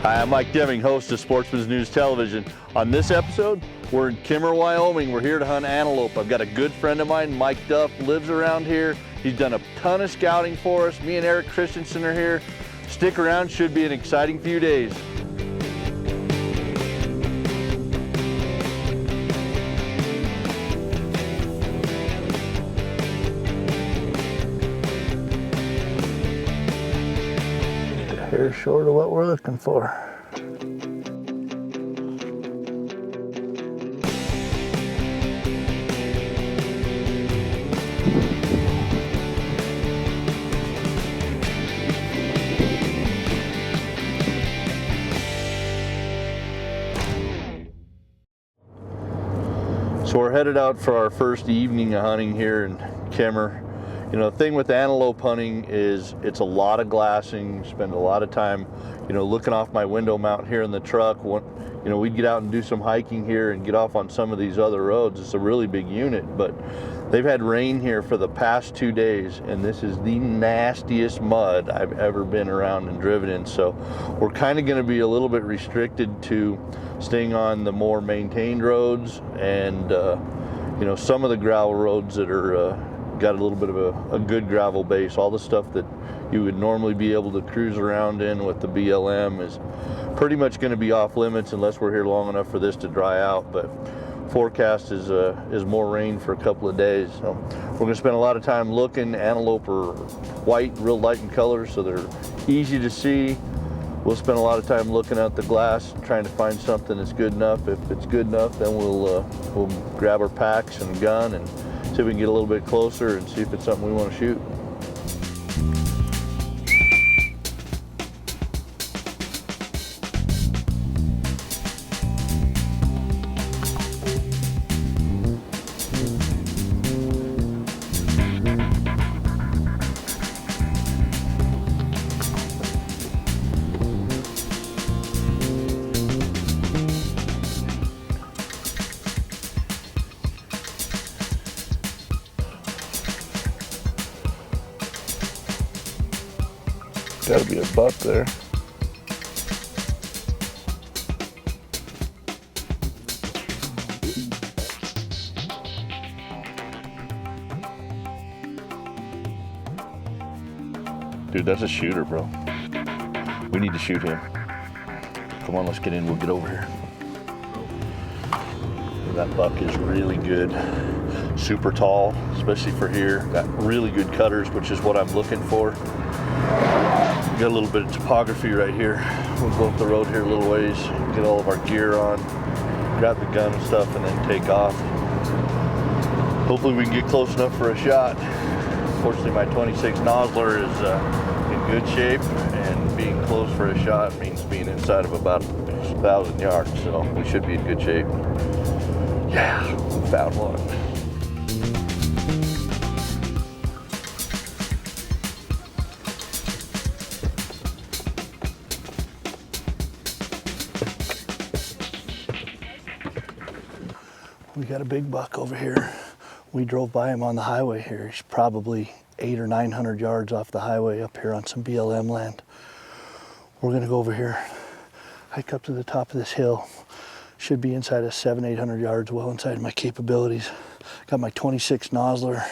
Hi, I'm Mike Deming, host of Sportsman's News Television. On this episode, we're in Kimmer, Wyoming. We're here to hunt antelope. I've got a good friend of mine, Mike Duff, lives around here. He's done a ton of scouting for us. Me and Eric Christensen are here. Stick around, should be an exciting few days. Hair short of what we're looking for. So we're headed out for our first evening of hunting here in Kimmer. You know, the thing with antelope hunting is it's a lot of glassing. Spend a lot of time, you know, looking off my window mount here in the truck. You know, we'd get out and do some hiking here and get off on some of these other roads. It's a really big unit, but they've had rain here for the past 2 days, and this is the nastiest mud I've ever been around and driven in. So we're kind of going to be a little bit restricted to staying on the more maintained roads and, you know, some of the gravel roads that are got a little bit of a good gravel base. All the stuff that you would normally be able to cruise around in with the BLM is pretty much going to be off limits unless we're here long enough for this to dry out. But forecast is more rain for a couple of days. So we're going to spend a lot of time looking. Antelope are white, real light in color, so they're easy to see. We'll spend a lot of time looking at the glass, trying to find something that's good enough. If it's good enough, then we'll grab our packs and gun and see if we can get a little bit closer and see if it's something we want to shoot. Gotta be a buck there. Dude, that's a shooter, bro. We need to shoot him. Come on, let's get in, we'll get over here. That buck is really good. Super tall, especially for here. Got really good cutters, which is what I'm looking for. Got a little bit of topography right here. We'll go up the road here a little ways, get all of our gear on, grab the gun and stuff, and then take off. Hopefully we can get close enough for a shot. Fortunately, my 26 Nosler is in good shape, and being close for a shot means being inside of about 1,000 yards, so we should be in good shape. Yeah, we found one. We got a big buck over here. We drove by him on the highway here. He's probably 800 or 900 yards off the highway up here on some BLM land. We're gonna go over here, hike up to the top of this hill. Should be inside of 700-800 yards, well inside of my capabilities. Got my 26 Nosler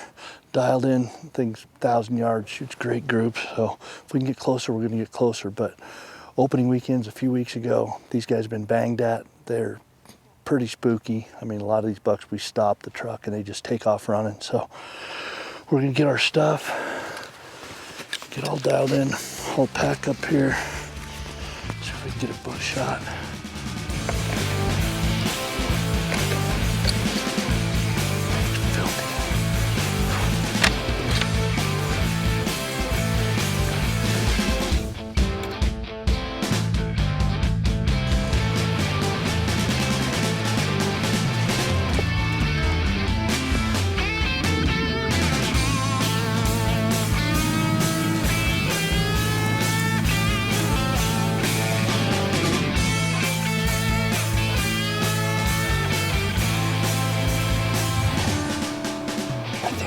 dialed in, thing's 1,000 yards, shoots great groups. So if we can get closer, we're gonna get closer. But opening weekends a few weeks ago, these guys have been banged at. They're pretty spooky. I mean, a lot of these bucks, we stop the truck and they just take off running. So we're gonna get our stuff, get all dialed in, whole pack up here, see if we can get a buck shot.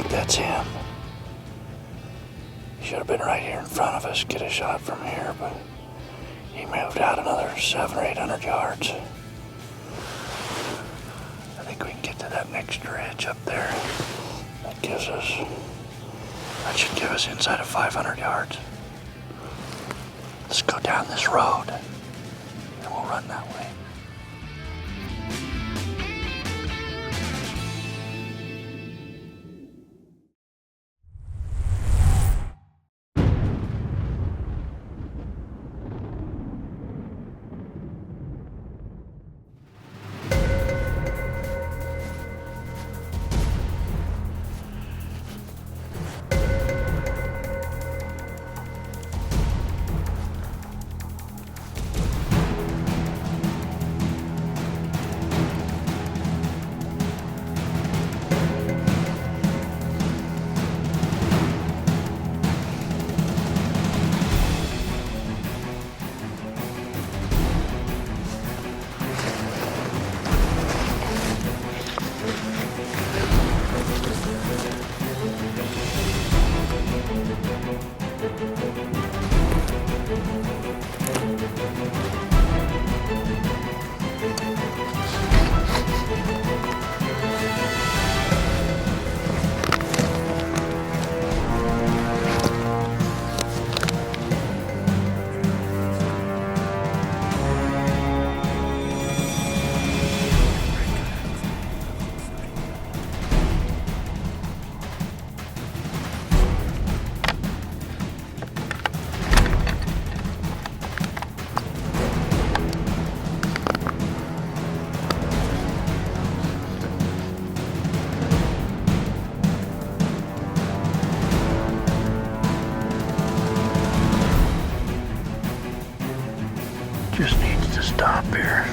That's him. He should have been right here in front of us, get a shot from here, but he moved out another 700 or 800 yards. I think we can get to that next ridge up there. That should give us inside of 500 yards. Let's go down this road and we'll run that way. Just needs to stop here.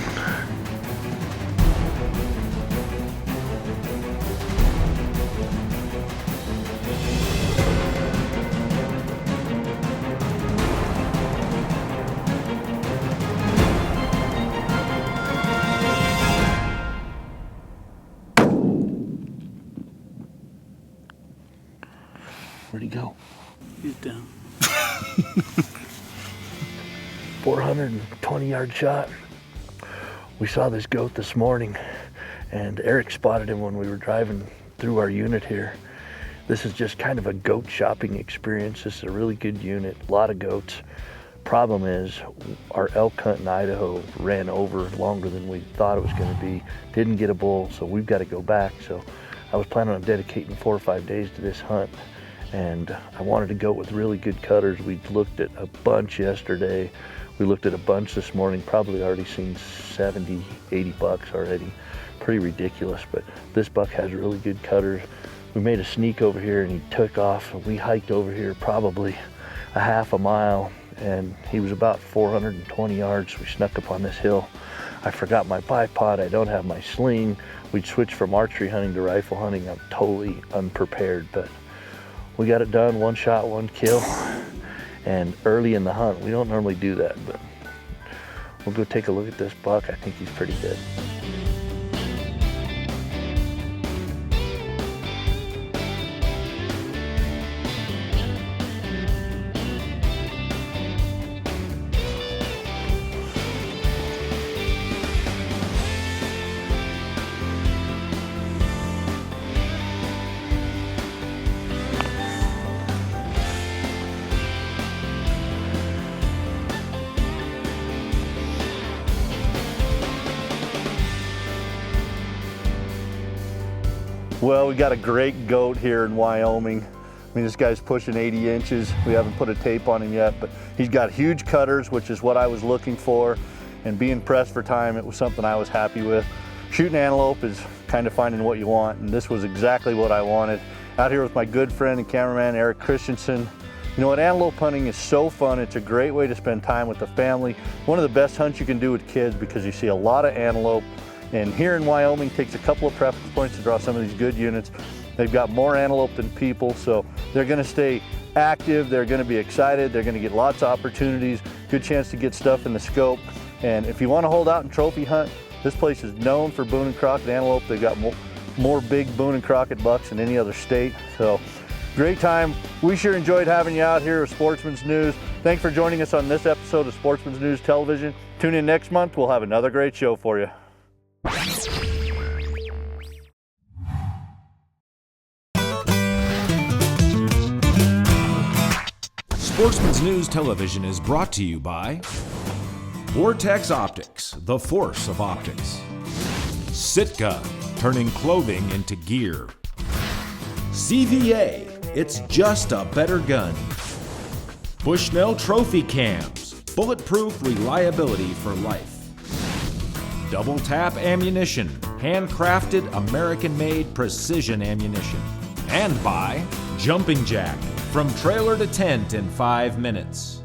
Where'd he go? He's down. 420-yard shot. We saw this goat this morning, and Eric spotted him when we were driving through our unit here. This is just kind of a goat shopping experience. This is a really good unit, a lot of goats. Problem is, our elk hunt in Idaho ran over longer than we thought it was going to be. Didn't get a bull, so we've got to go back. So I was planning on dedicating 4 or 5 days to this hunt, and I wanted to go with really good cutters. We looked at a bunch yesterday. We looked at a bunch this morning, probably already seen 70, 80 bucks already. Pretty ridiculous, but this buck has really good cutters. We made a sneak over here and he took off. We hiked over here probably a half a mile and he was about 420 yards. We snuck up on this hill. I forgot my bipod, I don't have my sling. We'd switched from archery hunting to rifle hunting. I'm totally unprepared, but we got it done, 1 shot, 1 kill. And early in the hunt, we don't normally do that, but we'll go take a look at this buck. I think he's pretty good. Well, we got a great goat here in Wyoming. I mean, this guy's pushing 80 inches. We haven't put a tape on him yet, but he's got huge cutters, which is what I was looking for. And being pressed for time, it was something I was happy with. Shooting antelope is kind of finding what you want, and this was exactly what I wanted. Out here with my good friend and cameraman, Eric Christensen. You know what, antelope hunting is so fun. It's a great way to spend time with the family. One of the best hunts you can do with kids because you see a lot of antelope. And here in Wyoming, takes a couple of preference points to draw some of these good units. They've got more antelope than people, so they're gonna stay active, they're gonna be excited, they're gonna get lots of opportunities, good chance to get stuff in the scope. And if you wanna hold out and trophy hunt, this place is known for Boone and Crockett antelope. They've got more big Boone and Crockett bucks than any other state. So Great time. We sure enjoyed having you out here with Sportsman's News. Thanks for joining us on this episode of Sportsman's News Television. Tune in next month. We'll have another great show for you. Sportsman's News Television is brought to you by Vortex Optics, the force of optics. Sitka, turning clothing into gear. CVA, it's just a better gun. Bushnell Trophy Cams, bulletproof reliability for life. Double Tap Ammunition, handcrafted American-made precision ammunition. And by Jumping Jack, from trailer to tent in 5 minutes.